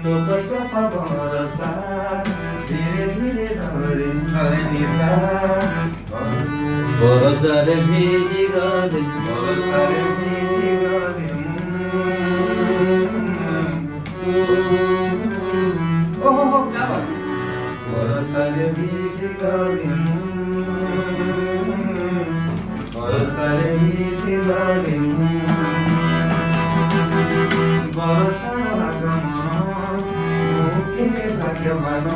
टोपा टोपा भरोसा धीरे धीरे धरे निशा भरोसा रे भिजी गले भरोसा रे भिजी गले ओहो क्या बात भरोसा रे भिजी गले भरोसा रे भिजी गले भरोसा आगमन मुखे भाग्यवान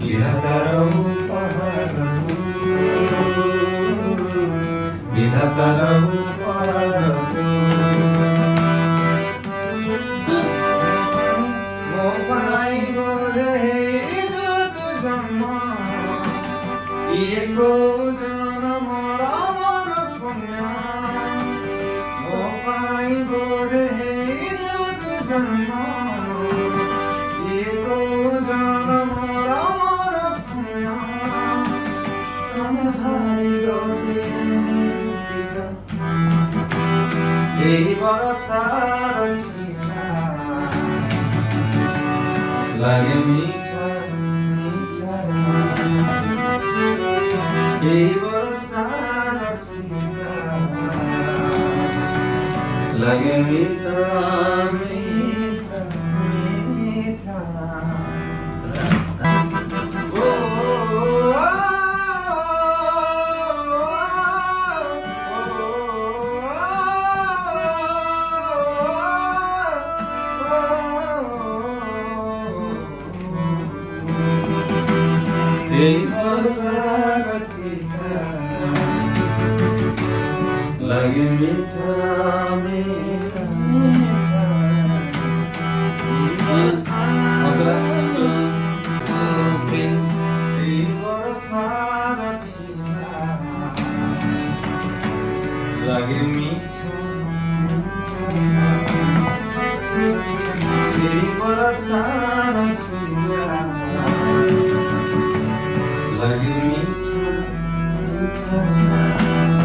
विधातार उपहार विधातार उपहार ମୋ ପାଇଁ ବୋଧେ ହେଇଛୁ ତୁ ଜନ୍ମ ଇଏ କୋଉ ଜନ୍ମର ମୋର ପୁଣ୍ୟ ମୋ ପାଇଁ ବୋଧେ ହେଇଛୁ ତୁ ଜନ୍ମ ଇଏ କୋଉ ଜନ୍ମର ମୋର ପୁଣ୍ୟ ତମେ ଭାରି ଗୋଟେ এই বরসার ছিটা লাগে মিঠা মিঠা এই বরসার ছিটা লাগে মিঠা মিঠা মিঠা এই বরসার ছিটা লাগে মিঠা মিঠা মিঠা এই বরসার ছিটা লাগে মিঠা মিঠা এই বরসার ছিটা লাগে মিঠা মিঠা